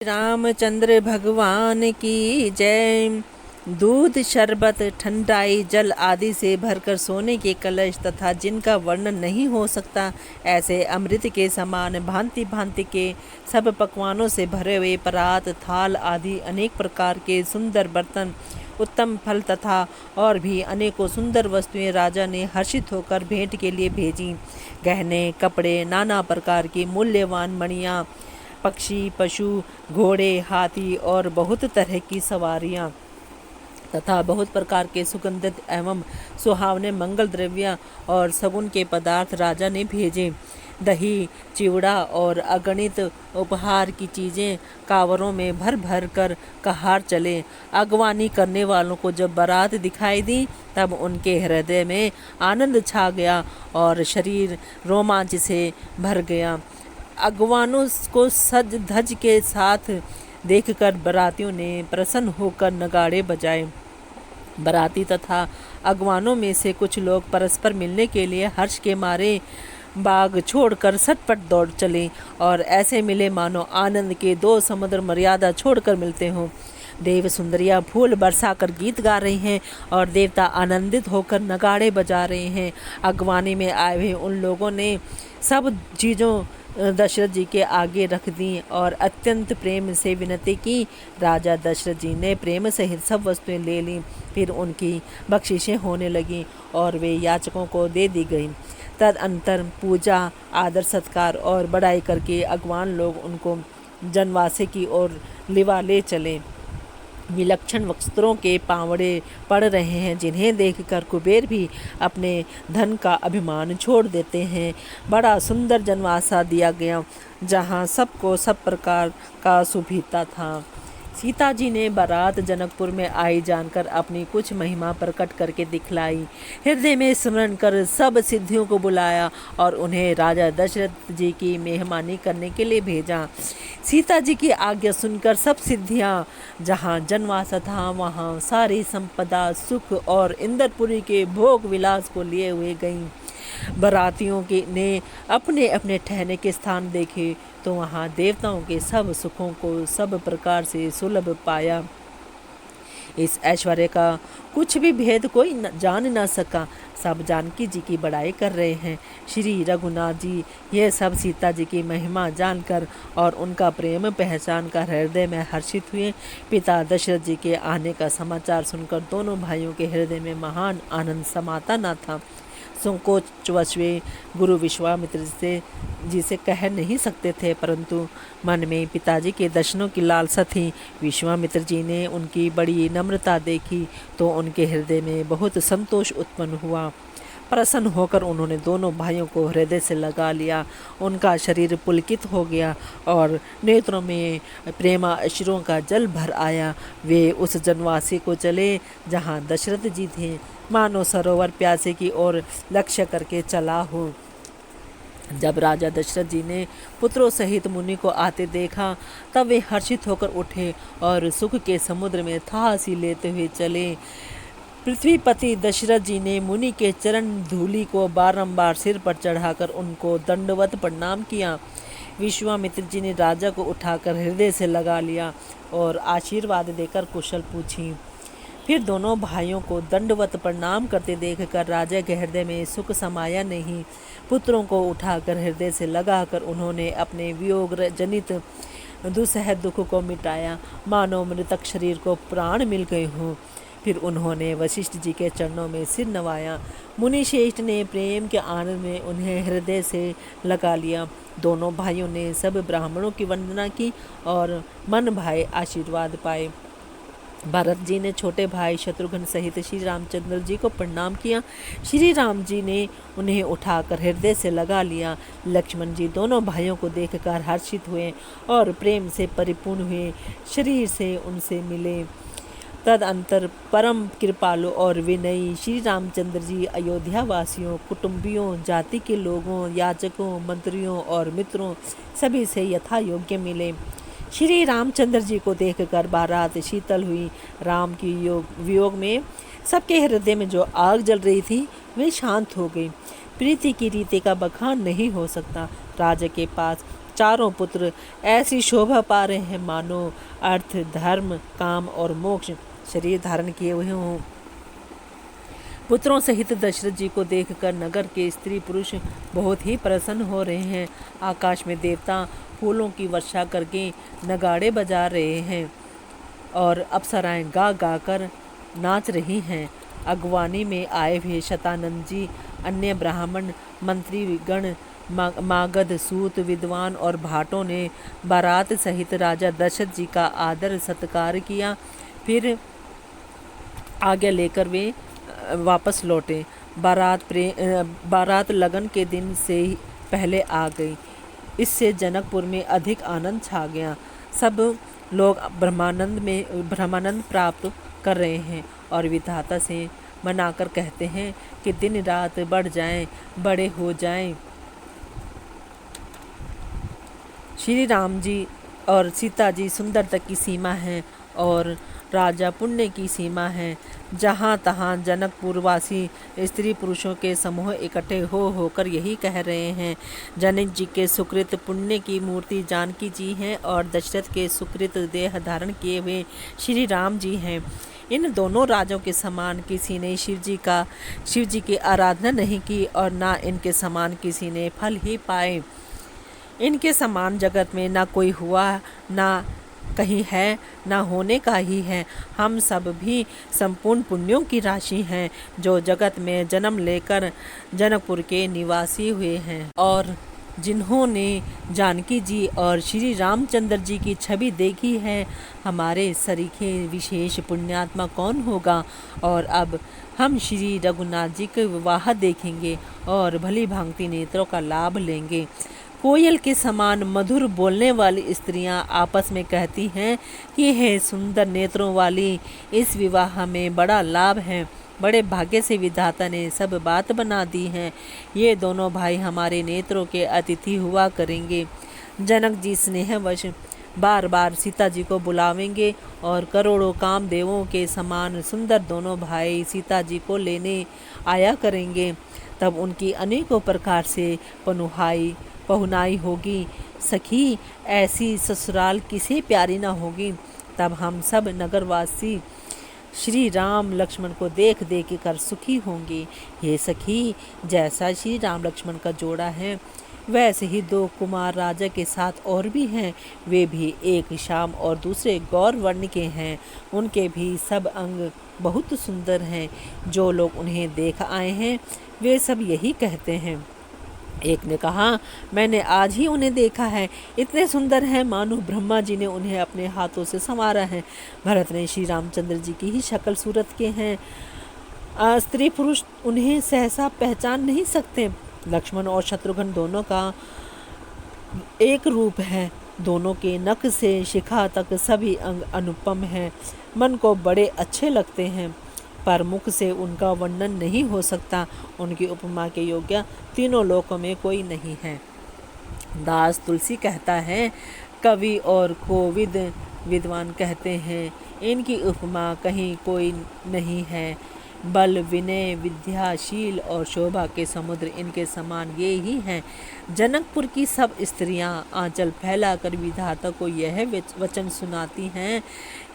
रामचंद्र भगवान की जय। दूध, शरबत, ठंडाई, जल आदि से भरकर सोने के कलश तथा जिनका वर्णन नहीं हो सकता, ऐसे अमृत के समान भांति भांति के सब पकवानों से भरे हुए परात, थाल आदि अनेक प्रकार के सुंदर बर्तन, उत्तम फल तथा और भी अनेकों सुंदर वस्तुएं राजा ने हर्षित होकर भेंट के लिए भेजी। गहने, कपड़े, नाना प्रकार की मूल्यवान मणियाँ, पक्षी, पशु, घोड़े, हाथी और बहुत तरह की सवारियां तथा बहुत प्रकार के सुगंधित एवं सुहावने मंगल द्रव्य और सगुन के पदार्थ राजा ने भेजे। दही, चिवड़ा और अगणित उपहार की चीज़ें कांवरों में भर भर कर कहार चले। अगवानी करने वालों को जब बारात दिखाई दी, तब उनके हृदय में आनंद छा गया और शरीर रोमांच से भर गया। अगवानों को सज धज के साथ देखकर बारातियों ने प्रसन्न होकर नगाड़े बजाए। बाराती तथा अगवानों में से कुछ लोग परस्पर मिलने के लिए हर्ष के मारे बाग छोड़कर सटपट दौड़ चले और ऐसे मिले मानो आनंद के दो समुद्र मर्यादा छोड़कर मिलते हों। देव सुंदरियाँ फूल बरसाकर गीत गा रही हैं और देवता आनंदित होकर नगाड़े बजा रहे हैं। अगवानी में आए हुए उन लोगों ने सब चीज़ों दशरथ जी के आगे रख दी और अत्यंत प्रेम से विनती की। राजा दशरथ जी ने प्रेम सहित सब वस्तुएं ले लीं। फिर उनकी बख्शिशें होने लगीं और वे याचकों को दे दी गईं। तदअंतर पूजा, आदर सत्कार और बड़ाई करके अगवान लोग उनको जनवासे की ओर लिवा ले चले। विलक्षण वस्त्रों के पावड़े पड़ रहे हैं, जिन्हें देखकर कुबेर भी अपने धन का अभिमान छोड़ देते हैं। बड़ा सुंदर जनवासा दिया गया, जहाँ सबको सब प्रकार का सुभिता था। सीता जी ने बारात जनकपुर में आई जानकर अपनी कुछ महिमा प्रकट करके दिखलाई। हृदय में स्मरण कर सब सिद्धियों को बुलाया और उन्हें राजा दशरथ जी की मेहमानी करने के लिए भेजा। सीता जी की आज्ञा सुनकर सब सिद्धियां जहाँ जनवासा था, वहाँ सारी संपदा, सुख और इंद्रपुरी के भोग विलास को लिए हुए गईं। बारातियों के ने अपने अपने ठहरने के स्थान देखे तो वहाँ देवताओं के सब सुखों को सब प्रकार से सुलभ पाया। इस ऐश्वर्य का कुछ भी भेद कोई जान न सका। सब जानकी जी की बड़ाई कर रहे हैं। श्री रघुनाथ जी यह सब सीता जी की महिमा जानकर और उनका प्रेम पहचान कर हृदय में हर्षित हुए। पिता दशरथ जी के आने का समाचार सुनकर दोनों भाइयों के हृदय में महान आनंद समाता न था। संकोचवश वे गुरु विश्वामित्र जी से कह नहीं सकते थे, परंतु मन में पिताजी के दर्शनों की लालसा थी। विश्वामित्र जी ने उनकी बड़ी नम्रता देखी तो उनके हृदय में बहुत संतोष उत्पन्न हुआ। प्रसन्न होकर उन्होंने दोनों भाइयों को हृदय से लगा लिया। उनका शरीर पुलकित हो गया और नेत्रों में प्रेमा अश्रुओं का जल भर आया। वे उस जनवासी को चले जहाँ दशरथ जी थे, मानो सरोवर प्यासे की ओर लक्ष्य करके चला हो। जब राजा दशरथ जी ने पुत्रों सहित मुनि को आते देखा, तब वे हर्षित होकर उठे और सुख के समुद्र में थासी लेते हुए चले। पृथ्वीपति दशरथ जी ने मुनि के चरण धूलि को बारंबार सिर पर चढ़ाकर उनको दंडवत प्रणाम किया। विश्वामित्र जी ने राजा को उठाकर हृदय से लगा लिया और आशीर्वाद देकर कुशल पूछी। फिर दोनों भाइयों को दंडवत प्रणाम करते देखकर राजा के हृदय में सुख समाया नहीं। पुत्रों को उठाकर हृदय से लगाकर उन्होंने अपने वियोग जनित दुसह दुख को मिटाया, मानो मृतक शरीर को प्राण मिल गए हों। फिर उन्होंने वशिष्ठ जी के चरणों में सिर नवाया। मुनि श्रेष्ठ ने प्रेम के आनंद में उन्हें हृदय से लगा लिया। दोनों भाइयों ने सब ब्राह्मणों की वंदना की और मन भाए आशीर्वाद पाए। भरत जी ने छोटे भाई शत्रुघ्न सहित श्री रामचंद्र जी को प्रणाम किया। श्री राम जी ने उन्हें उठाकर हृदय से लगा लिया। लक्ष्मण जी दोनों भाइयों को देखकर हर्षित हुए और प्रेम से परिपूर्ण हुए शरीर से उनसे मिले। तदअंतर परम कृपालु और विनयी श्री रामचंद्र जी अयोध्या वासियों, कुटुंबियों, जाति के लोगों, याचकों, मंत्रियों और मित्रों सभी से यथा योग्य मिले। श्री रामचंद्र जी को देखकर बारात शीतल हुई। राम की वियोग में सबके हृदय में जो आग जल रही थी वे शांत हो गई। प्रीति की रीति का बखान नहीं हो सकता। राजा के पास चारों पुत्र ऐसी शोभा पा रहे हैं मानो अर्थ, धर्म, काम और मोक्ष शरीर धारण किए हुए हों। पुत्रों सहित दशरथ जी को देखकर नगर के स्त्री पुरुष बहुत ही प्रसन्न हो रहे हैं। आकाश में देवता फूलों की वर्षा करके नगाड़े बजा रहे हैं और अप्सराएं गा गा कर नाच रही हैं। अगवानी में आए हुए शतानंद जी, अन्य ब्राह्मण, मंत्री गण, मागध, सूत, विद्वान और भाटों ने बारात सहित राजा दशरथ जी का आदर सत्कार किया। फिर आगे लेकर वे वापस लौटे। बारात लगन के दिन से ही पहले आ गई। इससे जनकपुर में अधिक आनंद छा गया। सब लोग ब्रह्मानंद प्राप्त कर रहे हैं और विधाता से मनाकर कहते हैं कि दिन रात बढ़ जाएं, बड़े हो जाएं। श्री राम जी और सीता जी सुंदरता की सीमा हैं और राजा पुण्य की सीमा है। जहाँ तहाँ जनकपुरवासी स्त्री पुरुषों के समूह इकट्ठे होकर यही कह रहे हैं, जनक जी के सुकृत पुण्य की मूर्ति जानकी जी हैं और दशरथ के सुकृत देह धारण किए हुए श्री राम जी हैं। इन दोनों राजों के समान किसी ने शिव जी की आराधना नहीं की और ना इनके समान किसी ने फल ही पाए। इनके समान जगत में ना कोई हुआ, ना कहीं है, ना होने का ही है। हम सब भी संपूर्ण पुण्यों की राशि हैं जो जगत में जन्म लेकर जनकपुर के निवासी हुए हैं। और जिन्होंने जानकी जी और श्री रामचंद्र जी की छवि देखी है, हमारे सरीखे विशेष पुण्यात्मा कौन होगा। और अब हम श्री रघुनाथ जी के विवाह देखेंगे और भली भांति नेत्रों का लाभ लेंगे। कोयल के समान मधुर बोलने वाली स्त्रियां आपस में कहती हैं कि हे सुंदर नेत्रों वाली, इस विवाह में बड़ा लाभ है। बड़े भाग्य से विधाता ने सब बात बना दी है। ये दोनों भाई हमारे नेत्रों के अतिथि हुआ करेंगे। जनक जी स्नेहवश बार बार सीता जी को बुलावेंगे और करोड़ों कामदेवों के समान सुंदर दोनों भाई सीता जी को लेने आया करेंगे। तब उनकी अनेकों प्रकार से पहुनाई होगी। सखी, ऐसी ससुराल किसे प्यारी न होगी। तब हम सब नगरवासी श्री राम लक्ष्मण को देख देख कर सुखी होंगे। हे सखी, जैसा श्री राम लक्ष्मण का जोड़ा है, वैसे ही दो कुमार राजा के साथ और भी हैं। वे भी एक श्याम और दूसरे गौर वर्ण के हैं। उनके भी सब अंग बहुत सुंदर हैं। जो लोग उन्हें देख आए हैं, वे सब यही कहते हैं। एक ने कहा, मैंने आज ही उन्हें देखा है, इतने सुंदर हैं मानो ब्रह्मा जी ने उन्हें अपने हाथों से संवारा है। भरत ने श्री रामचंद्र जी की ही शक्ल सूरत के हैं। स्त्री पुरुष उन्हें सहसा पहचान नहीं सकते। लक्ष्मण और शत्रुघ्न दोनों का एक रूप है। दोनों के नख से शिखा तक सभी अंग अनुपम हैं। मन को बड़े अच्छे लगते हैं, पर मुख से उनका वर्णन नहीं हो सकता। उनकी उपमा के योग्य तीनों लोकों में कोई नहीं है। दास तुलसी कहता है, कवि और कोविद विद्वान कहते हैं, इनकी उपमा कहीं कोई नहीं है। बल, विनय, विद्याशील और शोभा के समुद्र इनके समान ये ही हैं। जनकपुर की सब स्त्रियां आंचल फैलाकर विधाता को यह वचन सुनाती हैं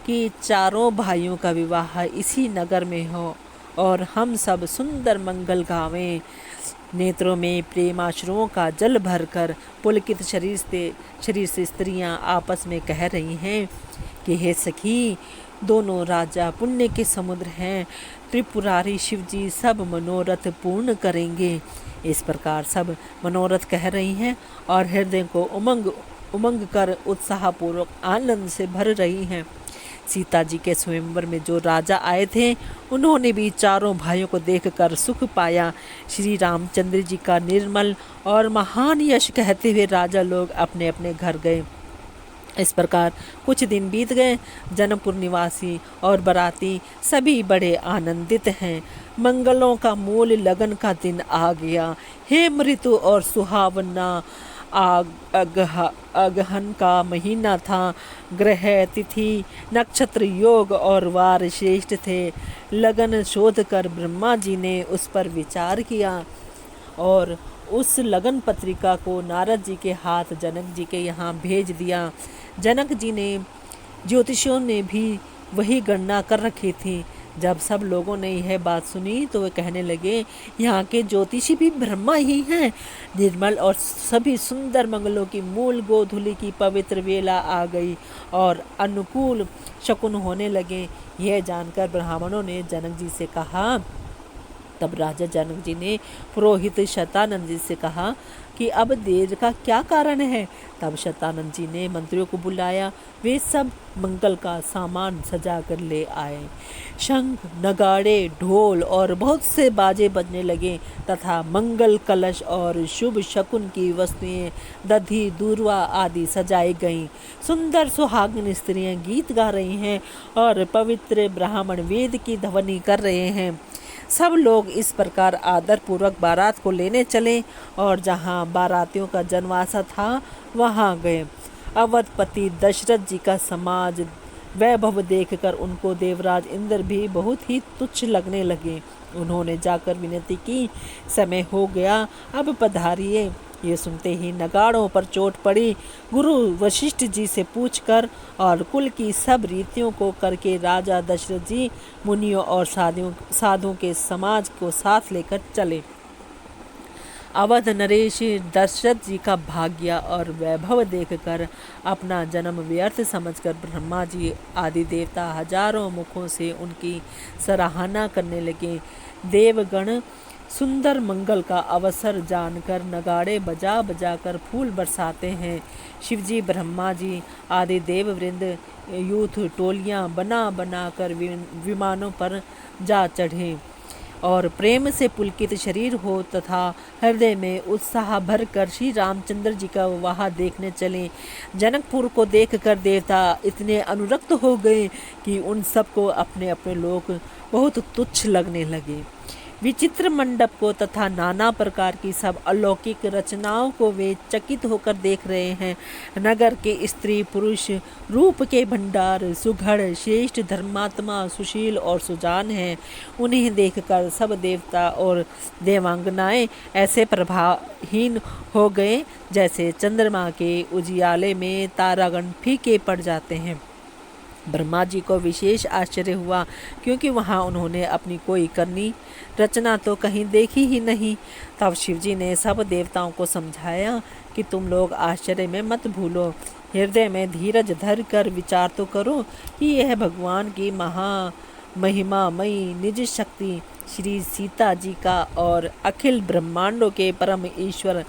कि चारों भाइयों का विवाह इसी नगर में हो और हम सब सुंदर मंगल गावें। नेत्रों में प्रेमाश्रुओं का जल भरकर पुलकित शरीर से स्त्रियां आपस में कह रही हैं कि हे सखी, दोनों राजा पुण्य के समुद्र हैं। त्रिपुरारी शिव जी सब मनोरथ पूर्ण करेंगे। इस प्रकार सब मनोरथ कह रही हैं और हृदय को उमंग कर उत्साहपूर्वक आनंद से भर रही हैं। सीता जी के स्वयंवर में जो राजा आए थे, उन्होंने भी चारों भाइयों को देखकर सुख पाया। श्री रामचंद्र जी का निर्मल और महान यश कहते हुए राजा लोग अपने अपने घर गए। इस प्रकार कुछ दिन बीत गए। जनकपुर निवासी और बराती सभी बड़े आनंदित हैं। मंगलों का मूल लगन का दिन आ गया। हेम ऋतु और सुहावना अगहन का महीना था। ग्रह, तिथि, नक्षत्र, योग और वार श्रेष्ठ थे। लगन शोध कर ब्रह्मा जी ने उस पर विचार किया और उस लगन पत्रिका को नारद जी के हाथ जनक जी के यहाँ भेज दिया। जनक जी ने ज्योतिषियों ने भी वही गणना कर रखी थी। जब सब लोगों ने यह बात सुनी तो वे कहने लगे, यहाँ के ज्योतिषी भी ब्रह्मा ही हैं। निर्मल और सभी सुंदर मंगलों की मूल गोधूलि की पवित्र वेला आ गई और अनुकूल शकुन होने लगे। यह जानकर ब्राह्मणों ने जनक जी से कहा। तब राजा जनक जी ने पुरोहित शतानंद जी से कहा कि अब देर का क्या कारण है। तब शतानंद जी ने मंत्रियों को बुलाया। वे सब मंगल का सामान सजा कर ले आए। शंख, नगाड़े, ढोल और बहुत से बाजे बजने लगे तथा मंगल कलश और शुभ शकुन की वस्तुएं, दधी, दूर्वा आदि सजाई गईं। सुंदर सुहागिन स्त्रियां गीत गा रही हैं और पवित्र ब्राह्मण वेद की ध्वनि कर रहे हैं। सब लोग इस प्रकार आदर पूर्वक बारात को लेने चले और जहाँ बारातियों का जनवासा था वहाँ गए। अवधपति दशरथ जी का समाज वैभव देखकर उनको देवराज इंद्र भी बहुत ही तुच्छ लगने लगे। उन्होंने जाकर विनती की, समय हो गया, अब पधारिए। ये सुनते ही नगाड़ों पर चोट पड़ी। गुरु वशिष्ठ जी से पूछकर और कुल की सब रीतियों को करके राजा दशरथ जी मुनियों और साधुओं के समाज को साथ लेकर चले। अवध नरेश दशरथ जी का भाग्य और वैभव देखकर अपना जन्म व्यर्थ समझकर ब्रह्मा जी आदि देवता हजारों मुखों से उनकी सराहना करने लगे। देवगण सुंदर मंगल का अवसर जानकर नगाड़े बजा बजा कर फूल बरसाते हैं। शिवजी, ब्रह्मा जी आदि देववृंद यूथ टोलियां बना बना कर विमानों पर जा चढ़े और प्रेम से पुलकित शरीर हो तथा हृदय में उत्साह भरकर श्री रामचंद्र जी का विवाह देखने चले। जनकपुर को देखकर देवता इतने अनुरक्त हो गए कि उन सबको अपने अपने लोग बहुत तुच्छ लगने लगे। विचित्र मंडप को तथा नाना प्रकार की सब अलौकिक रचनाओं को वे चकित होकर देख रहे हैं। नगर के स्त्री पुरुष रूप के भंडार सुघड़ श्रेष्ठ धर्मात्मा सुशील और सुजान हैं। उन्हें देखकर सब देवता और देवांगनाएं ऐसे प्रभावहीन हो गए जैसे चंद्रमा के उजियाले में तारागण फीके पड़ जाते हैं। ब्रह्मा जी को विशेष आश्चर्य हुआ क्योंकि वहाँ उन्होंने अपनी कोई करनी रचना तो कहीं देखी ही नहीं। तब शिवजी ने सब देवताओं को समझाया कि तुम लोग आश्चर्य में मत भूलो, हृदय में धीरज धर कर विचार तो करो कि यह भगवान की महिमामयी निज शक्ति श्री सीता जी का और अखिल ब्रह्मांडों के परम ईश्वर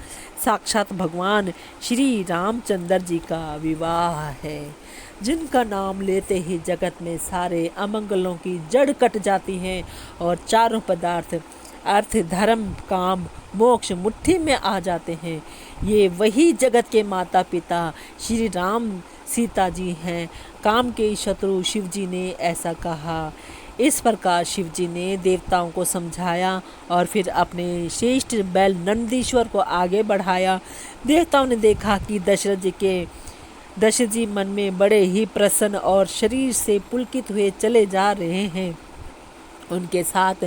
साक्षात भगवान श्री रामचंद्र जी का विवाह है, जिनका नाम लेते ही जगत में सारे अमंगलों की जड़ कट जाती है और चारों पदार्थ अर्थ धर्म काम मोक्ष मुट्ठी में आ जाते हैं। ये वही जगत के माता पिता श्री राम सीता जी हैं। काम के शत्रु शिव जी ने ऐसा कहा। इस प्रकार शिव जी ने देवताओं को समझाया और फिर अपने श्रेष्ठ बैल नंदीश्वर को आगे बढ़ाया। देवताओं ने देखा कि दशरथ जी मन में बड़े ही प्रसन्न और शरीर से पुलकित हुए चले जा रहे हैं। उनके साथ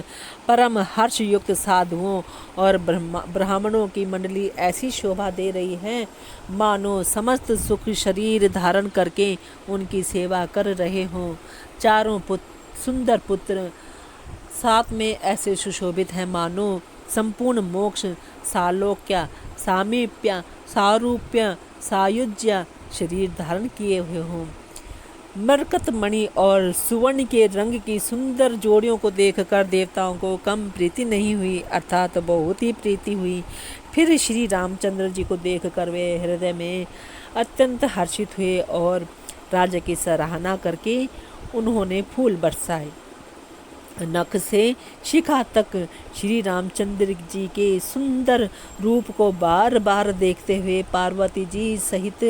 परम हर्ष युक्त साधुओं और ब्राह्मणों की मंडली ऐसी शोभा दे रही है मानो समस्त सुख शरीर धारण करके उनकी सेवा कर रहे हों। चारों सुंदर पुत्र साथ में ऐसे सुशोभित हैं मानो संपूर्ण मोक्ष सालोक्य सामीप्य सारूप्य सायुज्य शरीर धारण किए हुए हों। मरकत मणि और सुवर्ण के रंग की सुंदर जोड़ियों को देखकर देवताओं को कम प्रीति नहीं हुई, अर्थात बहुत ही प्रीति हुई। फिर श्री रामचंद्र जी को देखकर वे हृदय में अत्यंत हर्षित हुए और राज्य की सराहना करके उन्होंने फूल बरसाए। नख से शिखा तक श्री रामचंद्र जी के सुंदर रूप को बार बार देखते हुए पार्वती जी सहित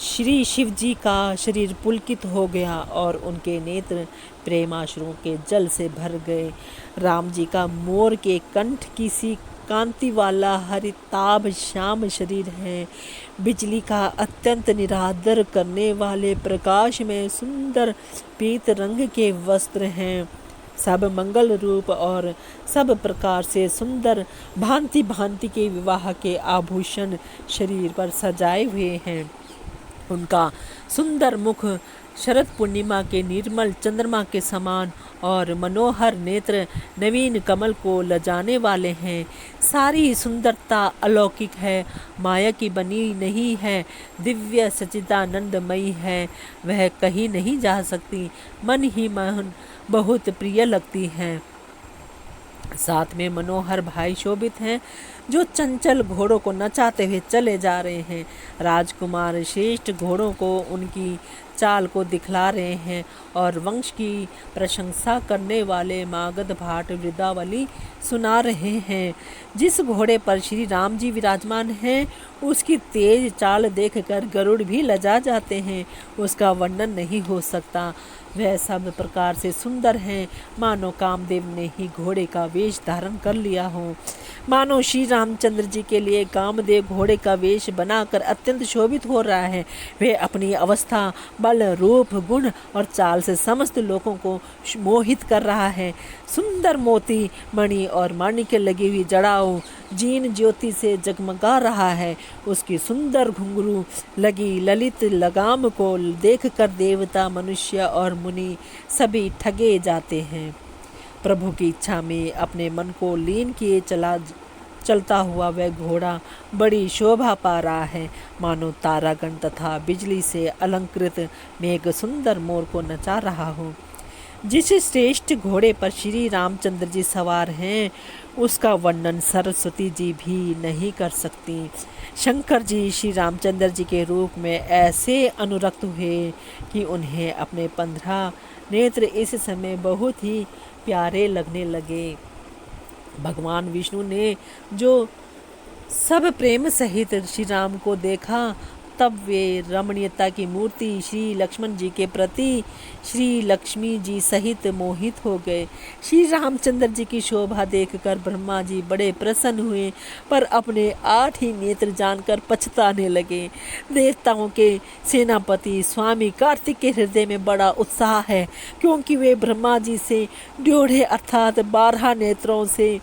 श्री शिव जी का शरीर पुलकित हो गया और उनके नेत्र प्रेमाश्रुओं के जल से भर गए। राम जी का मोर के कंठ की सी कांति वाला हरिताभ श्याम शरीर है। बिजली का अत्यंत निरादर करने वाले प्रकाश में सुंदर पीत रंग के वस्त्र हैं। सब मंगल रूप और सब प्रकार से सुंदर भांति भांति के विवाह के आभूषण शरीर पर सजाए हुए हैं। उनका सुंदर मुख शरद पूर्णिमा के निर्मल चंद्रमा के समान और मनोहर नेत्र नवीन कमल को लजाने वाले हैं। सारी सुंदरता अलौकिक है, माया की बनी नहीं है, दिव्य सच्चिदानंदमयी है, वह कहीं नहीं जा सकती, मन ही मन बहुत प्रिय लगती हैं। साथ में मनोहर भाई शोभित हैं जो चंचल घोड़ों को नचाते हुए चले जा रहे हैं। राजकुमार श्रेष्ठ घोड़ों को उनकी चाल को दिखला रहे हैं और वंश की प्रशंसा करने वाले मागध भाट वृद्धावली सुना रहे हैं। जिस घोड़े पर श्री राम जी विराजमान हैं उसकी तेज चाल देखकर गरुड़ भी लजा जाते हैं, उसका वर्णन नहीं हो सकता। वह सब प्रकार से सुंदर हैं, मानो कामदेव ने ही घोड़े का वेश धारण कर लिया हो। मानो श्री रामचंद्र जी के लिए कामदेव घोड़े का वेश बनाकर अत्यंत शोभित हो रहा है। वे अपनी अवस्था, बल, रूप, गुण और चाल से समस्त लोगों को मोहित कर रहा है। सुंदर मोती, मणि और माणिक्य लगी हुई जड़ाओं जीन ज्योति से जगमगा रहा है। उसकी सुंदर घुंघरू लगी ललित लगाम को देखकर देवता, मनुष्य और मुनि सभी ठगे जाते हैं। प्रभु की इच्छा में अपने मन को लीन किए चलता हुआ वह घोड़ा बड़ी शोभा पा रहा है, मानो तारागण तथा बिजली से अलंकृत मेघ सुंदर मोर को नचा रहा हो। जिस श्रेष्ठ घोड़े पर श्री रामचंद्र जी सवार हैं उसका वर्णन सरस्वती जी भी नहीं कर सकती। शंकर जी श्री रामचंद्र जी के रूप में ऐसे अनुरक्त हुए कि उन्हें अपने 15 नेत्र इस समय बहुत ही प्यारे लगने लगे। भगवान विष्णु ने जो सब प्रेम सहित श्री राम को देखा तब वे रमणीयता की मूर्ति श्री लक्ष्मण जी के प्रति श्री लक्ष्मी जी सहित मोहित हो गए। श्री रामचंद्र जी की शोभा देखकर ब्रह्मा जी बड़े प्रसन्न हुए, पर अपने 8 ही नेत्र जानकर पछताने लगे। देवताओं के सेनापति स्वामी कार्तिक के हृदय में बड़ा उत्साह है, क्योंकि वे ब्रह्मा जी से 1.5 अर्थात 12 नेत्रों से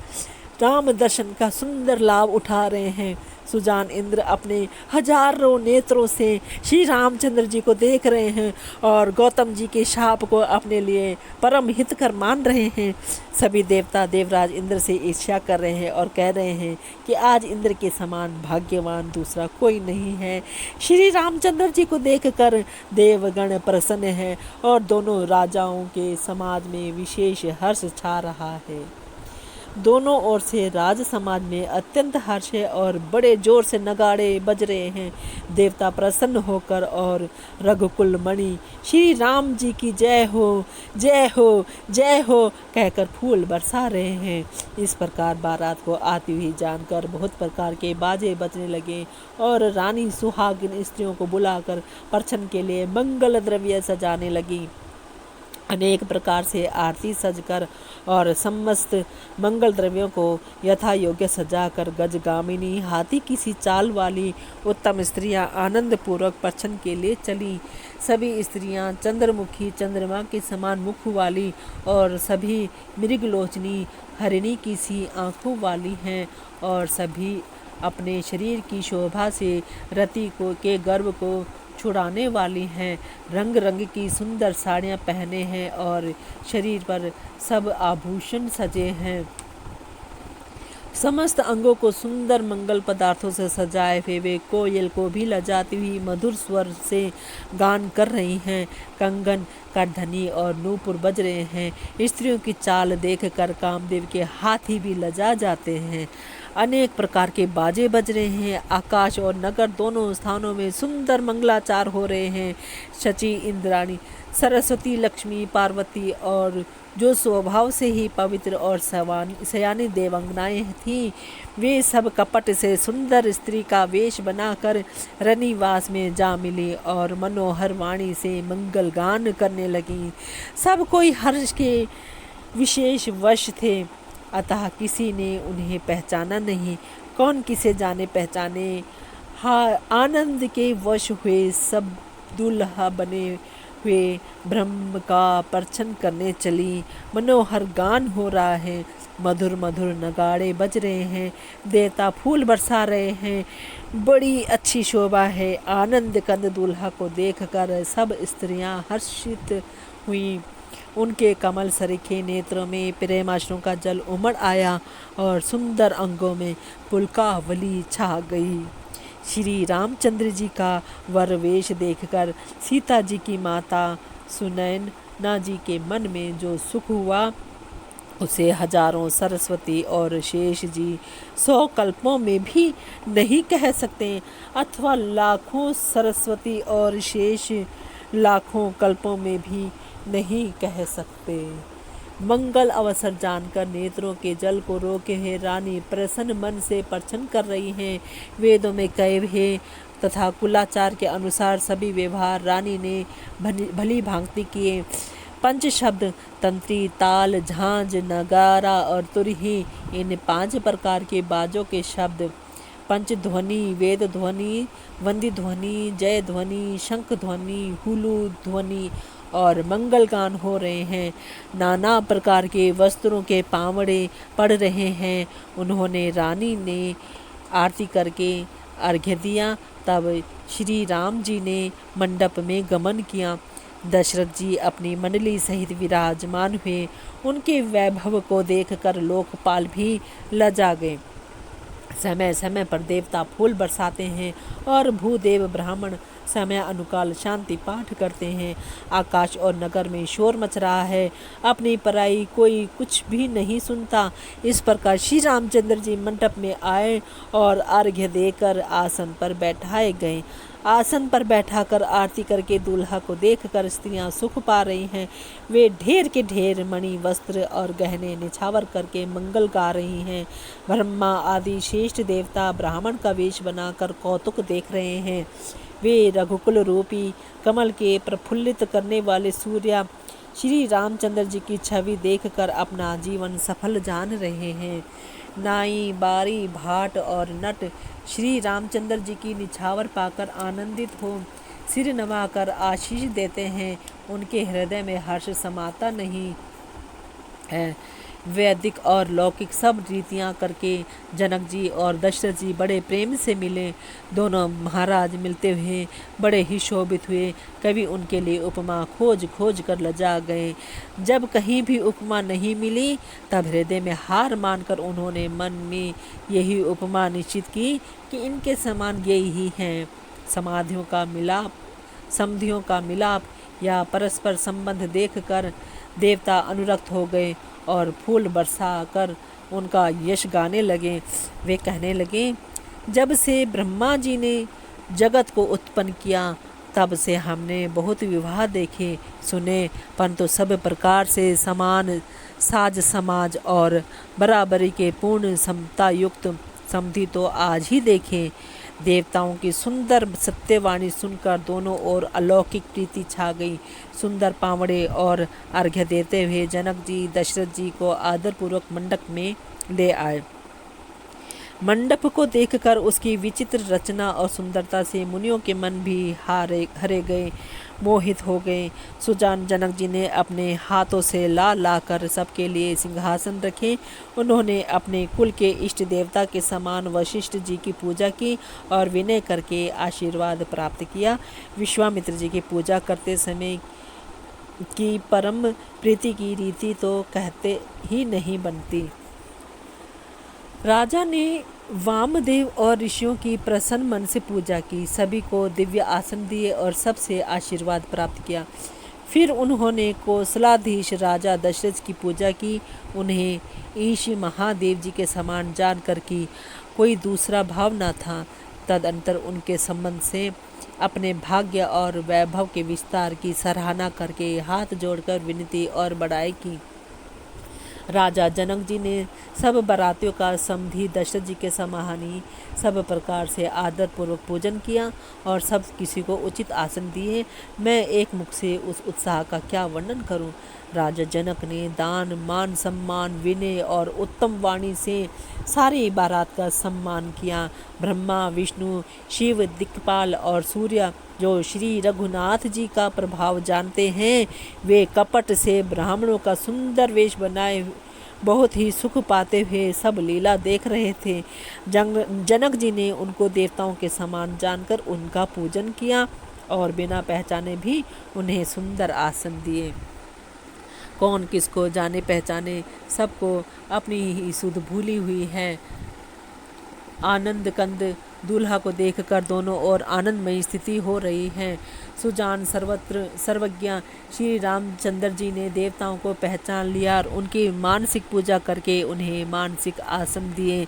राम दर्शन का सुंदर लाभ उठा रहे हैं। सुजान इंद्र अपने हजारों नेत्रों से श्री रामचंद्र जी को देख रहे हैं और गौतम जी के शाप को अपने लिए परम हितकर मान रहे हैं। सभी देवता देवराज इंद्र से ईर्ष्या कर रहे हैं और कह रहे हैं कि आज इंद्र के समान भाग्यवान दूसरा कोई नहीं है। श्री रामचंद्र जी को देखकर देवगण प्रसन्न है और दोनों राजाओं के समाज में विशेष हर्ष छा रहा है। दोनों ओर से राज समाज में अत्यंत हर्ष है और बड़े जोर से नगाड़े बज रहे हैं। देवता प्रसन्न होकर और रघुकुल मणि श्री राम जी की जय हो, जय हो, जय हो कहकर फूल बरसा रहे हैं। इस प्रकार बारात को आती हुई जानकर बहुत प्रकार के बाजे बजने लगे और रानी सुहागिन स्त्रियों को बुलाकर परछन के लिए मंगल द्रव्य सजाने लगी। अनेक प्रकार से आरती सजकर और समस्त मंगल द्रव्यों को यथा योग्य सजाकर गजगामिनी हाथी की सी चाल वाली उत्तम स्त्रियां आनंद पूर्वक परछन के लिए चली। सभी स्त्रियां चंद्रमुखी चंद्रमा के समान मुख वाली और सभी मृगलोचनी हरिणी की सी आँखों वाली हैं और सभी अपने शरीर की शोभा से रति को के गर्भ को छुड़ाने वाली हैं। रंग रंग की सुंदर साड़ियाँ पहने हैं और शरीर पर सब आभूषण सजे हैं। समस्त अंगों को सुंदर मंगल पदार्थों से सजाए हुए वे कोयल को भी लजाती हुई मधुर स्वर से गान कर रही हैं। कंगन, करधनी और नूपुर बज रहे हैं। स्त्रियों की चाल देखकर कामदेव के हाथी भी लजा जाते हैं। अनेक प्रकार के बाजे बज रहे हैं। आकाश और नगर दोनों स्थानों में सुंदर मंगलाचार हो रहे हैं। शची, इंद्राणी, सरस्वती, लक्ष्मी, पार्वती और जो स्वभाव से ही पवित्र और सयानी देवांगनाएं थीं, वे सब कपट से सुंदर स्त्री का वेश बनाकर रनिवास में जा मिली और मनोहर वाणी से मंगल गान करने लगी। सब कोई हर्ष के विशेष वश थे, अतः किसी ने उन्हें पहचाना नहीं। कौन किसे जाने पहचाने। हाँ, आनंद के वश हुए सब दुल्हा बने वे ब्रह्म का पर्छन करने चली। मनोहर गान हो रहा है, मधुर मधुर नगाड़े बज रहे हैं, देवता फूल बरसा रहे हैं, बड़ी अच्छी शोभा है। आनंद कंद दूल्हा को देखकर सब स्त्रियां हर्षित हुई। उनके कमल सरीखे नेत्रों में प्रेमाश्रु का जल उमड़ आया और सुंदर अंगों में पुलकावली छा गई। श्री रामचंद्र जी का वर वेश देखकर सीता जी की माता सुनैना जी के मन में जो सुख हुआ उसे हजारों सरस्वती और शेष जी 100 कल्पों में भी नहीं कह सकते, अथवा लाखों सरस्वती और शेष लाखों कल्पों में भी नहीं कह सकते। मंगल अवसर जानकर नेत्रों के जल को रोके है रानी प्रसन्न मन से पर्छन कर रही हैं। वेदों में कहे है तथा कुलाचार के अनुसार सभी व्यवहार रानी ने भली भांति किए। पंच शब्द तंत्री, ताल, झांझ, नगारा और तुरही, इन 5 प्रकार के बाजों के शब्द पंच ध्वनि, वेद ध्वनि, वंदी ध्वनि, जय ध्वनि, शंख ध्वनि, हुलू ध्वनि और मंगल गान हो रहे हैं। नाना प्रकार के वस्त्रों के पावड़े पड़ रहे हैं। उन्होंने रानी ने आरती करके अर्घ्य दिया। तब श्री राम जी ने मंडप में गमन किया। दशरथ जी अपनी मंडली सहित विराजमान हुए। उनके वैभव को देखकर लोकपाल भी लजा गए। समय समय पर देवता फूल बरसाते हैं और भूदेव ब्राह्मण समय अनुकाल शांति पाठ करते हैं। आकाश और नगर में शोर मच रहा है, अपनी पराई कोई कुछ भी नहीं सुनता। इस प्रकार श्री रामचंद्र जी मंडप में आए और अर्घ्य देकर आसन पर बैठाए गए। आसन पर बैठाकर आरती करके दूल्हा को देखकर स्त्रियां सुख पा रही हैं। वे ढेर के ढेर मणि, वस्त्र और गहने निछावर करके मंगल गा रही हैं। ब्रह्मा आदि श्रेष्ठ देवता ब्राह्मण का वेश बनाकर कौतुक देख रहे हैं। वे रघुकुल रूपी कमल के प्रफुल्लित करने वाले सूर्य श्री रामचंद्र जी की छवि देखकर अपना जीवन सफल जान रहे हैं। नाई, बारी, भाट और नट श्री रामचंद्र जी की निछावर पाकर आनंदित हो सिर नवाकर आशीष देते हैं। उनके हृदय में हर्ष समाता नहीं है। वैदिक और लौकिक सब रीतियां करके जनक जी और दशरथ जी बड़े प्रेम से मिले। दोनों महाराज मिलते हुए बड़े ही शोभित हुए। कभी उनके लिए उपमा खोज खोज कर लजा गए। जब कहीं भी उपमा नहीं मिली तब हृदय में हार मानकर उन्होंने मन में यही उपमा निश्चित की कि इनके समान ये ही हैं। समाधियों का मिलाप, समधियों का मिलाप या परस्पर संबंध देखकर देवता अनुरक्त हो गए और फूल बरसा कर उनका यश गाने लगे। वे कहने लगे, जब से ब्रह्मा जी ने जगत को उत्पन्न किया तब से हमने बहुत विवाह देखे सुने, परंतु सब प्रकार से समान साज समाज और बराबरी के पूर्ण समता युक्त समधि तो आज ही देखे। देवताओं की सुंदर सत्यवाणी सुनकर दोनों ओर अलौकिक प्रीति छा गई। सुंदर पावड़े और अर्घ्य देते हुए जनक जी दशरथ जी को आदरपूर्वक मंडप में ले आए। मंडप को देखकर उसकी विचित्र रचना और सुंदरता से मुनियों के मन भी हरे गए, मोहित हो गए। सुजान जनक जी ने अपने हाथों से ला कर सबके लिए सिंहासन रखे। उन्होंने अपने कुल के इष्ट देवता के समान वशिष्ठ जी की पूजा की और विनय करके आशीर्वाद प्राप्त किया। विश्वामित्र जी की पूजा करते समय की परम प्रीति की रीति तो कहते ही नहीं बनती। राजा ने वामदेव और ऋषियों की प्रसन्न मन से पूजा की, सभी को दिव्य आसन दिए और सबसे आशीर्वाद प्राप्त किया। फिर उन्होंने कौशलाधीश राजा दशरथ की पूजा की। उन्हें ईश महादेव जी के समान जानकर कि कोई दूसरा भाव न था। तदंतर उनके संबंध से अपने भाग्य और वैभव के विस्तार की सराहना करके हाथ जोड़कर विनती और बड़ाई की। राजा जनक जी ने सब बारातियों का समधी दशरथ जी के समानी सब प्रकार से आदर पूर्वक पूजन किया और सब किसी को उचित आसन दिए। मैं एक मुख से उस उत्साह का क्या वर्णन करूं। राजा जनक ने दान, मान, सम्मान, विनय और उत्तम वाणी से सारी बारात का सम्मान किया। ब्रह्मा, विष्णु, शिव, दिक्पाल और सूर्य जो श्री रघुनाथ जी का प्रभाव जानते हैं वे कपट से ब्राह्मणों का सुंदर वेश बनाए बहुत ही सुख पाते हुए सब लीला देख रहे थे। जनक जी ने उनको देवताओं के समान जानकर उनका पूजन किया और बिना पहचाने भी उन्हें सुंदर आसन दिए। कौन किसको जाने पहचाने, सबको अपनी ही सुध भूली हुई है। आनंद कंद दूल्हा को देखकर दोनों ओर आनंदमयी स्थिति हो रही है। सुजान सर्वत्र सर्वज्ञ श्री रामचंद्र जी ने देवताओं को पहचान लिया और उनकी मानसिक पूजा करके उन्हें मानसिक आसन दिए।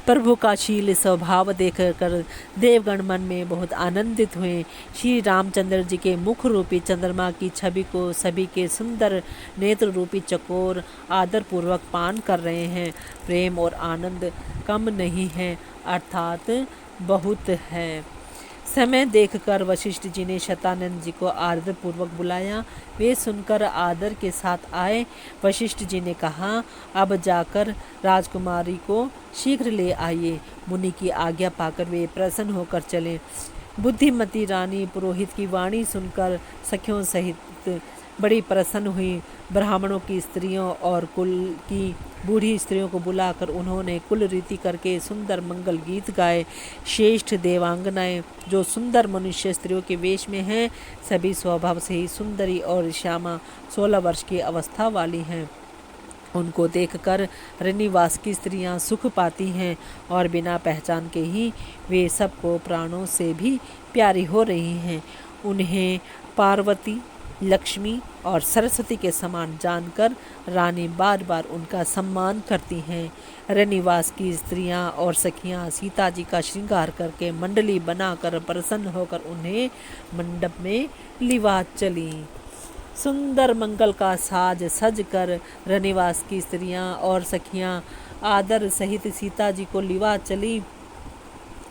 प्रभु का शील स्वभाव देखकर देवगण मन में बहुत आनंदित हुए। श्री रामचंद्र जी के मुख रूपी चंद्रमा की छवि को सभी के सुंदर नेत्र रूपी चकोर आदर पूर्वक पान कर रहे हैं। प्रेम और आनंद कम नहीं है, अर्थात बहुत है। समय देखकर वशिष्ठ जी ने शतानंद जी को आदर पूर्वक बुलाया। वे सुनकर आदर के साथ आए। वशिष्ठ जी ने कहा, अब जाकर राजकुमारी को शीघ्र ले आइए। मुनि की आज्ञा पाकर वे प्रसन्न होकर चले। बुद्धिमती रानी पुरोहित की वाणी सुनकर सखियों सहित बड़ी प्रसन्न हुई। ब्राह्मणों की स्त्रियों और कुल की बूढ़ी स्त्रियों को बुलाकर उन्होंने कुल रीति करके सुंदर मंगल गीत गाए। श्रेष्ठ देवांगनाएं जो सुंदर मनुष्य स्त्रियों के वेश में हैं, सभी स्वभाव से ही सुंदरी और श्यामा 16 वर्ष की अवस्था वाली हैं। उनको देखकर रनिवास की स्त्रियां सुख पाती हैं और बिना पहचान के ही वे सबको प्राणों से भी प्यारी हो रही हैं। उन्हें पार्वती, लक्ष्मी और सरस्वती के समान जानकर रानी बार बार उनका सम्मान करती हैं। रनिवास की स्त्रियां और सखियां सीता जी का श्रृंगार करके मंडली बनाकर प्रसन्न होकर उन्हें मंडप में लिवा चली। सुंदर मंगल का साज सज कर रनिवास की स्त्रियां और सखियां आदर सहित सीता जी को लिवा चली।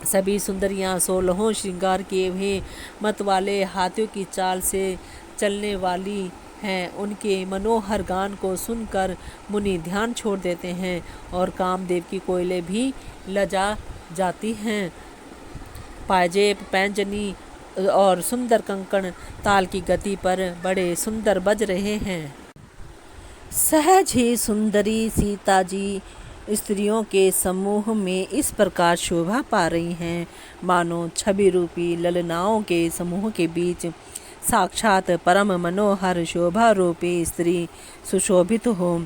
सभी सुंदरियां 16 श्रृंगार किए हुए मत वाले हाथियों की चाल से चलने वाली हैं। उनके मनोहर गान को सुनकर मुनि ध्यान छोड़ देते हैं और कामदेव की कोयले भी लजा जाती हैं। पाजेब, पैंजनी और सुंदर कंकण ताल की गति पर बड़े सुंदर बज रहे हैं। सहज ही सुंदरी सीता जी स्त्रियों के समूह में इस प्रकार शोभा पा रही हैं, मानो छवि रूपी ललनाओं के समूह के बीच साक्षात परम मनोहर शोभा रूपी स्त्री सुशोभित हो।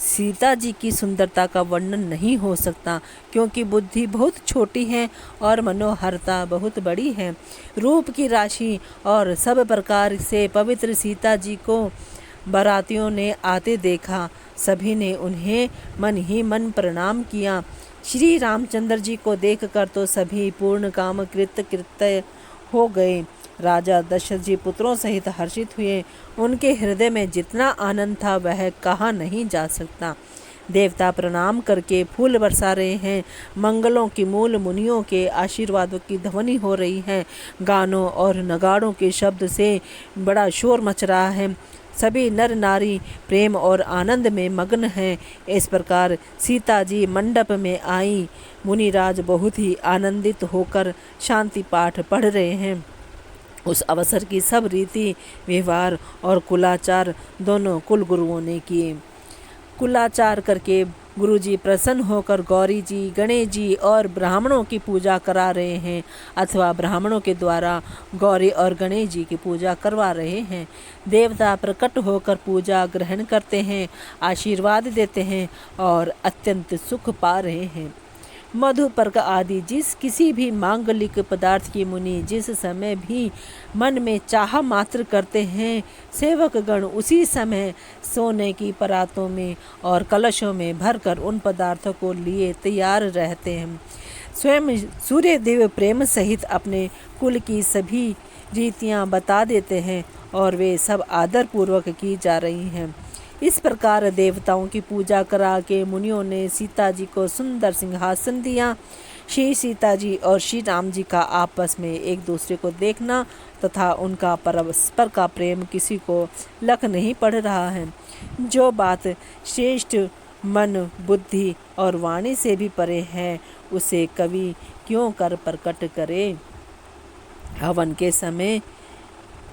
सीता जी की सुंदरता का वर्णन नहीं हो सकता, क्योंकि बुद्धि बहुत छोटी है और मनोहरता बहुत बड़ी है। रूप की राशि और सब प्रकार से पवित्र सीता जी को बारातियों ने आते देखा। सभी ने उन्हें मन ही मन प्रणाम किया। श्री रामचंद्र जी को देखकर तो सभी पूर्ण काम कृत्य हो गए। राजा दशरथ जी पुत्रों सहित हर्षित हुए। उनके हृदय में जितना आनंद था वह कहा नहीं जा सकता। देवता प्रणाम करके फूल बरसा रहे हैं। मंगलों की मूल मुनियों के आशीर्वादों की ध्वनि हो रही है। गानों और नगाड़ों के शब्द से बड़ा शोर मच रहा है। सभी नर नारी प्रेम और आनंद में मग्न हैं। इस प्रकार सीता जी मंडप में आई। मुनिराज बहुत ही आनंदित होकर शांति पाठ पढ़ रहे हैं। उस अवसर की सब रीति व्यवहार और कुलाचार दोनों कुल गुरुओं ने किए। कुलाचार करके गुरुजी प्रसन्न होकर गौरी जी, गणेश जी और ब्राह्मणों की पूजा करा रहे हैं, अथवा ब्राह्मणों के द्वारा गौरी और गणेश जी की पूजा करवा रहे हैं। देवता प्रकट होकर पूजा ग्रहण करते हैं, आशीर्वाद देते हैं और अत्यंत सुख पा रहे हैं। मधुपर्क आदि जिस किसी भी मांगलिक पदार्थ की मुनि जिस समय भी मन में चाह मात्र करते हैं, सेवक गण उसी समय सोने की परातों में और कलशों में भरकर उन पदार्थों को लिए तैयार रहते हैं। स्वयं सूर्य देव प्रेम सहित अपने कुल की सभी रीतियां बता देते हैं और वे सब आदर पूर्वक की जा रही हैं। इस प्रकार देवताओं की पूजा करा के मुनियों ने सीता जी को सुंदर सिंहासन दिया। श्री सीता जी और श्री राम जी का आपस में एक दूसरे को देखना तथा उनका परस्पर का प्रेम किसी को लख नहीं पड़ रहा है। जो बात श्रेष्ठ मन, बुद्धि और वाणी से भी परे है, उसे कवि क्यों कर प्रकट करे। हवन के समय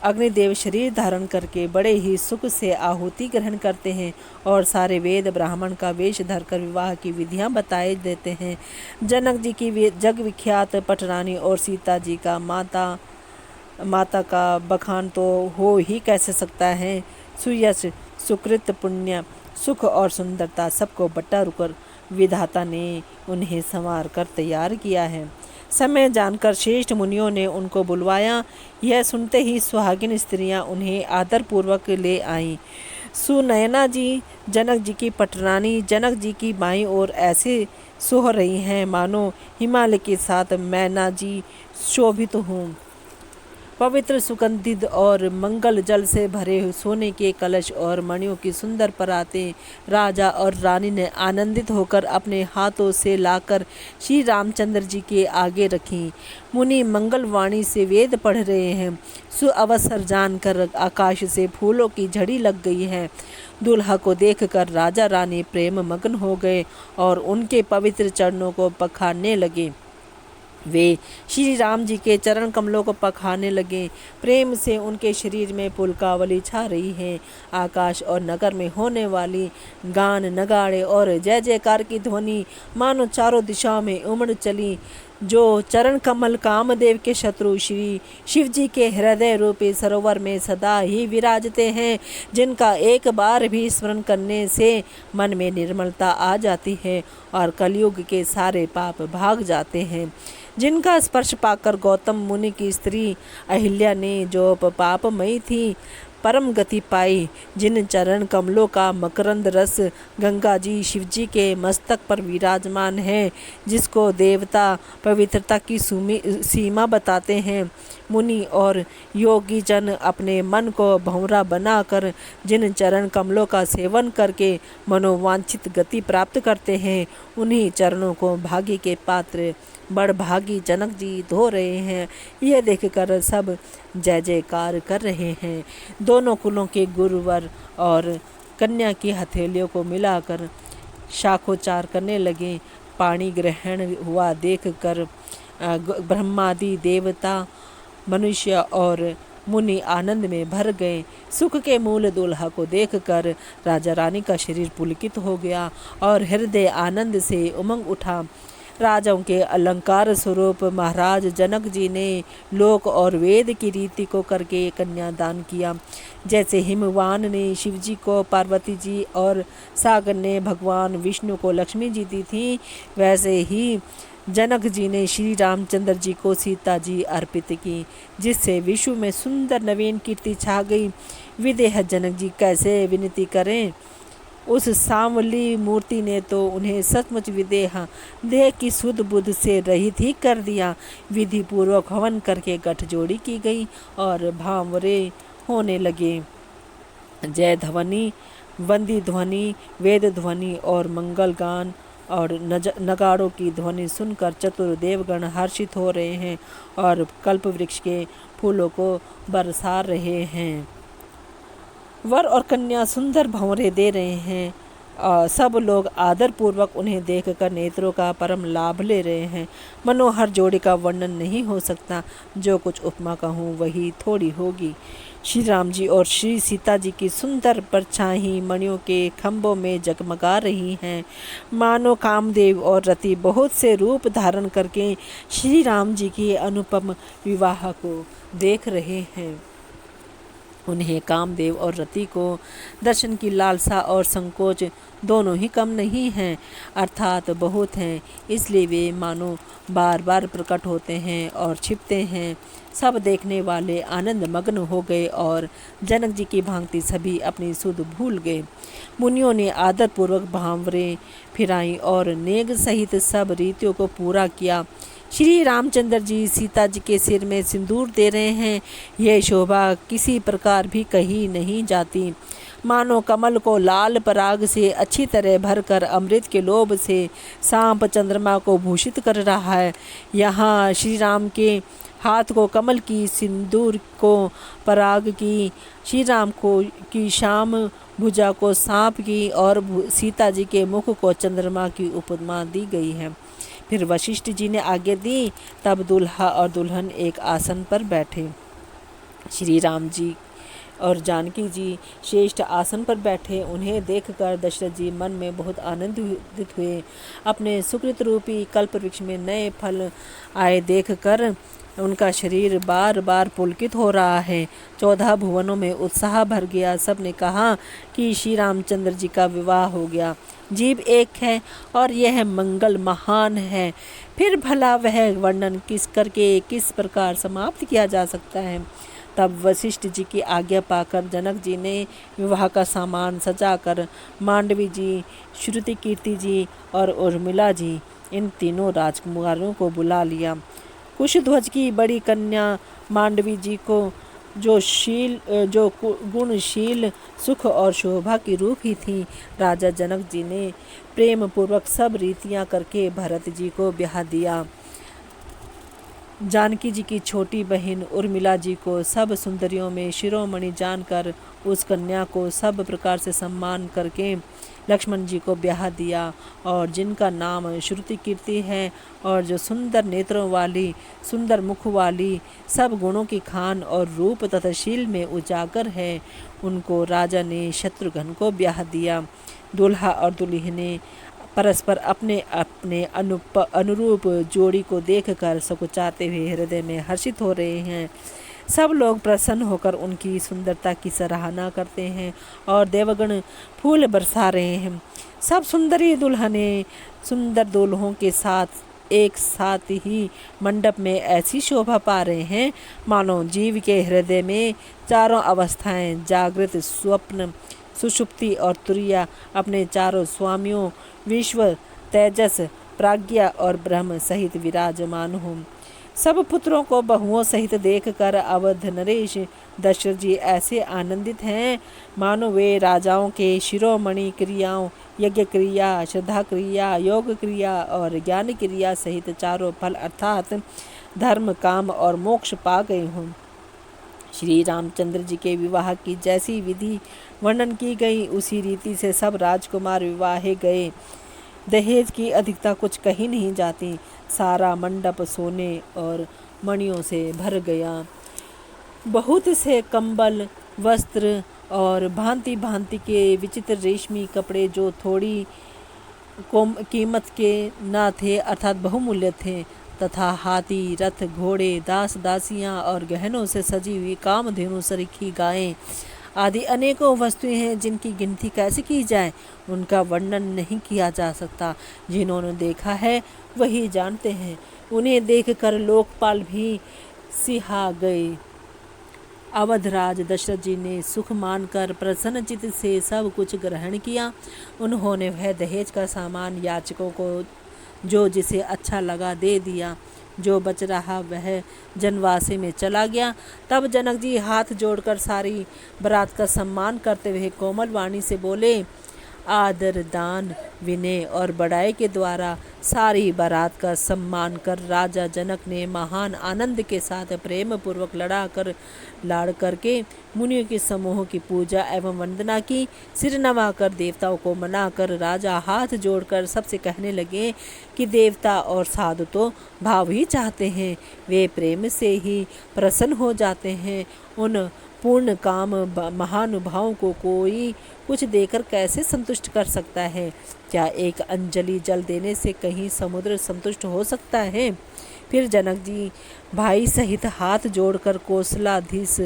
अग्निदेव शरीर धारण करके बड़े ही सुख से आहुति ग्रहण करते हैं और सारे वेद ब्राह्मण का वेश धरकर विवाह की विधियां बताए देते हैं। जनक जी की जग विख्यात पटरानी और सीता जी का माता का बखान तो हो ही कैसे सकता है। सुयश, सुकृत, पुण्य, सुख और सुंदरता सबको बट्टा रुकर विधाता ने उन्हें संवार कर तैयार किया है। समय जानकर श्रेष्ठ मुनियों ने उनको बुलवाया। यह सुनते ही सुहागिन स्त्रियां उन्हें आदरपूर्वक ले आईं। सुनयना जी जनक जी की पटरानी जनक जी की बाईं ओर ऐसे सोह रही हैं मानो हिमालय के साथ मैना जी शोभित हों। पवित्र सुगंधित और मंगल जल से भरे सोने के कलश और मणियों की सुंदर परातें राजा और रानी ने आनंदित होकर अपने हाथों से लाकर श्री रामचंद्र जी के आगे रखी। मुनि मंगलवाणी से वेद पढ़ रहे हैं। सुअवसर जानकर आकाश से फूलों की झड़ी लग गई है। दूल्हा को देखकर राजा रानी प्रेम मग्न हो गए और उनके पवित्र चरणों को पखारने लगे। वे श्री राम जी के चरण कमलों को पखारने लगे। प्रेम से उनके शरीर में पुलकावली छा रही है। आकाश और नगर में होने वाली गान, नगाड़े और जय जयकार की ध्वनि मानो चारों दिशाओं में उमड़ चली। जो चरण कमल कामदेव के शत्रु श्री शिव जी के हृदय रूपी सरोवर में सदा ही विराजते हैं, जिनका एक बार भी स्मरण करने से मन में निर्मलता आ जाती है और कलयुग के सारे पाप भाग जाते हैं, जिनका स्पर्श पाकर गौतम मुनि की स्त्री अहिल्या ने जो पापमयी थी परम गति पाई, जिन चरण कमलों का मकरंद रस गंगा जी शिवजी के मस्तक पर विराजमान है, जिसको देवता पवित्रता की सीमा बताते हैं। मुनि और योगी जन अपने मन को भंवरा बनाकर जिन चरण कमलों का सेवन करके मनोवांछित गति प्राप्त करते हैं, उन्हीं चरणों को भागी के पात्र बड़भागी जनक जी धो रहे हैं। यह देखकर सब जय जयकार कर रहे हैं। दोनों कुलों के गुरुवर और कन्या की हथेलियों को मिलाकर शाखोच्चार करने लगे। पाणी ग्रहण हुआ देखकर ब्रह्मादि देवता, मनुष्य और मुनि आनंद में भर गए। सुख के मूल दूल्हा को देखकर राजा रानी का शरीर पुलकित हो गया और हृदय आनंद से उमंग उठा। राजाओं के अलंकार स्वरूप महाराज जनक जी ने लोक और वेद की रीति को करके कन्यादान किया। जैसे हिमवान ने शिव जी को पार्वती जी और सागर ने भगवान विष्णु को लक्ष्मी जी दी थी, वैसे ही जनक जी ने श्री रामचंद्र जी को सीता जी अर्पित की, जिससे विश्व में सुंदर नवीन कीर्ति छा गई। विदेह जनक जी कैसे विनती करें। उस सांवली मूर्ति ने तो उन्हें सचमुच देह की शुद्ध बुद्ध से रहित ही कर दिया। विधि पूर्वक हवन करके गठजोड़ी की गई और भांवरे होने लगे। जय ध्वनि, वंदी ध्वनि, वेद ध्वनि और मंगल गान और नगाड़ों की ध्वनि सुनकर चतुर देवगण हर्षित हो रहे हैं और कल्प वृक्ष के फूलों को बरसा रहे हैं। वर और कन्या सुंदर भंवरे दे रहे हैं। सब लोग आदरपूर्वक उन्हें देखकर नेत्रों का परम लाभ ले रहे हैं। मनोहर जोड़ी का वर्णन नहीं हो सकता। जो कुछ उपमा कहूँ वही थोड़ी होगी। श्री राम जी और श्री सीता जी की सुंदर परछाई मणियों के खंभों में जगमगा रही हैं। मानो कामदेव और रति बहुत से रूप धारण करके श्री राम जी के अनुपम विवाह को देख रहे हैं। उन्हें कामदेव और रति को दर्शन की लालसा और संकोच दोनों ही कम नहीं हैं, अर्थात बहुत हैं। इसलिए वे मानो बार बार प्रकट होते हैं और छिपते हैं। सब देखने वाले आनंद मग्न हो गए और जनक जी की भांति सभी अपनी सुध भूल गए। मुनियों ने आदरपूर्वक भांवरे फिराई और नेग सहित सब रीतियों को पूरा किया। श्री रामचंद्र जी सीता जी के सिर में सिंदूर दे रहे हैं। यह शोभा किसी प्रकार भी कही नहीं जाती। मानो कमल को लाल पराग से अच्छी तरह भरकर अमृत के लोभ से सांप चंद्रमा को भूषित कर रहा है। यहाँ श्री राम के हाथ को कमल की, सिंदूर को पराग की, श्री राम को की शाम भुजा को सांप की और सीता जी के मुख को चंद्रमा की उपमा दी गई है। फिर वशिष्ठ जी ने आज्ञा दी। तब दूल्हा और दुल्हन एक आसन पर बैठे। श्री राम जी और जानकी जी श्रेष्ठ आसन पर बैठे। उन्हें देखकर दशरथ जी मन में बहुत आनंदित हुए। अपने सुकृत रूपी कल्प वृक्ष में नए फल आए देखकर उनका शरीर बार बार पुलकित हो रहा है। 14 भुवनों में उत्साह भर गया। सब ने कहा कि श्री रामचंद्र जी का विवाह हो गया। जीव एक है और यह मंगल महान है, फिर भला वह वर्णन किस प्रकार समाप्त किया जा सकता है। तब वशिष्ठ जी की आज्ञा पाकर जनक जी ने विवाह का सामान सजाकर मांडवी जी, श्रुति कीर्ति जी और उर्मिला जी, इन तीनों राजकुमारों को बुला लिया। कुशध्वज की बड़ी कन्या मांडवी जी को जो गुणशील, सुख और शोभा की रूप ही थी, राजा जनक जी ने प्रेम पूर्वक सब रीतियां करके भरत जी को ब्याह दिया। जानकी जी की छोटी बहन उर्मिला जी को सब सुंदरियों में शिरोमणि जानकर उस कन्या को सब प्रकार से सम्मान करके लक्ष्मण जी को ब्याह दिया, और जिनका नाम श्रुति कीर्ति है और जो सुंदर नेत्रों वाली, सुंदर मुख वाली, सब गुणों की खान और रूप तथा शील में उजागर है, उनको राजा ने शत्रुघ्न को ब्याह दिया। दूल्हा और दुल्हने परस्पर अपने अपने अनुरूप जोड़ी को देखकर सकुचाते हुए हृदय में हर्षित हो रहे हैं। सब लोग प्रसन्न होकर उनकी सुंदरता की सराहना करते हैं और देवगण फूल बरसा रहे हैं। सब सुंदरी दुल्हने सुंदर दूल्हों के साथ एक साथ ही मंडप में ऐसी शोभा पा रहे हैं मानो जीव के हृदय में चारों अवस्थाएं, जागृत, स्वप्न, सुषुप्ति और तुरिया, अपने चारों स्वामियों विश्व, तेजस, प्राज्ञा और ब्रह्म सहित विराजमान हों। सब पुत्रों को बहुओं सहित देखकर अवध नरेश दशरथ जी ऐसे आनंदित हैं मानो वे राजाओं के शिरोमणि क्रियाओं, यज्ञ क्रिया, श्रद्धा क्रिया, योग क्रिया और ज्ञान क्रिया सहित चारों फल अर्थात धर्म, काम और मोक्ष पा गए हों। श्री रामचंद्र जी के विवाह की जैसी विधि वर्णन की गई, उसी रीति से सब राजकुमार विवाहे गए। दहेज की अधिकता कुछ कही नहीं जाती। सारा मंडप सोने और मणियों से भर गया। बहुत से कंबल, वस्त्र और भांति भांति के विचित्र रेशमी कपड़े जो थोड़ी कीमत के न थे अर्थात बहुमूल्य थे, तथा हाथी, रथ, घोड़े, दास दासियां और गहनों से सजी हुई कामधेनु सरीखी गायें आदि अनेकों वस्तुएं हैं जिनकी गिनती कैसे की जाए, उनका वर्णन नहीं किया जा सकता। जिन्होंने देखा है वही जानते हैं। उन्हें देखकर लोकपाल भी सिहा गए। अवधराज दशरथ जी ने सुख मानकर प्रसन्न चित्त से सब कुछ ग्रहण किया। उन्होंने वह दहेज का सामान याचकों को जो जिसे अच्छा लगा दे दिया। जो बच रहा वह जनवासे में चला गया। तब जनक जी हाथ जोड़कर सारी बारात का सम्मान करते हुए कोमल वाणी से बोले, आदर, दान, विनय और बड़ाई के द्वारा सारी बारात का सम्मान कर राजा जनक ने महान आनंद के साथ प्रेम पूर्वक लाड़ करके मुनियों के समूह की पूजा एवं वंदना की। सिर नवाकर देवताओं को मनाकर राजा हाथ जोड़कर सबसे कहने लगे कि देवता और साधु तो भाव ही चाहते हैं, वे प्रेम से ही प्रसन्न हो जाते हैं। उन पूर्ण काम महानुभावों को कोई कुछ देकर कैसे संतुष्ट कर सकता है? क्या एक अंजलि जल देने से कहीं समुद्र संतुष्ट हो सकता है? फिर जनक जी भाई सहित हाथ जोड़कर कौशलाधीश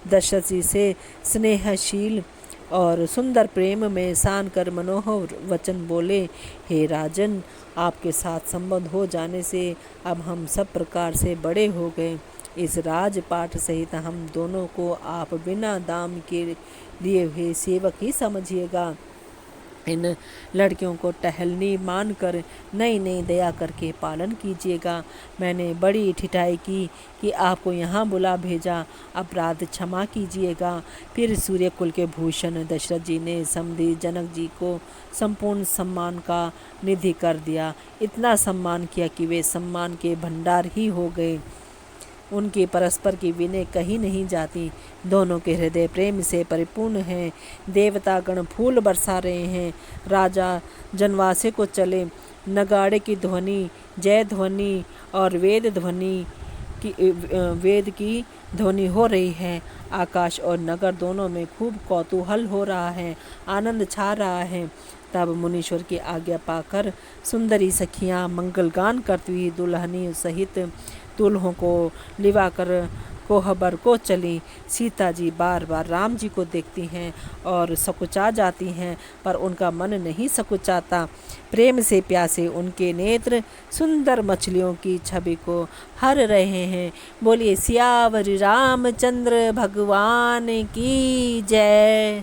दशरथ जी से स्नेहशील और सुंदर प्रेम में सान कर मनोहर वचन बोले, हे राजन, आपके साथ संबंध हो जाने से अब हम सब प्रकार से बड़े हो गए। इस राजपाट सहित हम दोनों को आप बिना दाम के लिए हुए सेवक ही समझिएगा। इन लड़कियों को टहलनी मानकर नई नई दया करके पालन कीजिएगा। मैंने बड़ी ठिठाई की कि आपको यहाँ बुला भेजा, अपराध क्षमा कीजिएगा। फिर सूर्यकुल के भूषण दशरथ जी ने समधी जनक जी को संपूर्ण सम्मान का निधि कर दिया। इतना सम्मान किया कि वे सम्मान के भंडार ही हो गए। उनकी परस्पर की विनय कही नहीं जाती। दोनों के हृदय प्रेम से परिपूर्ण हैं। देवतागण फूल बरसा रहे हैं। राजा जनवासे को चले। नगाड़े की ध्वनि, जय ध्वनि और वेद की ध्वनि हो रही है। आकाश और नगर दोनों में खूब कौतूहल हो रहा है, आनंद छा रहा है। तब मुनीश्वर की आज्ञा पाकर सुंदरी सखियां मंगलगान करती हुई दुल्हनी सहित दूल्हों को लिवाकर कोहबर को चली। सीता जी बार बार राम जी को देखती हैं और सकुचा जाती हैं, पर उनका मन नहीं सकुचाता। प्रेम से प्यासे उनके नेत्र सुंदर मछलियों की छवि को हर रहे हैं। बोलिए सियावर रामचंद्र भगवान की जय।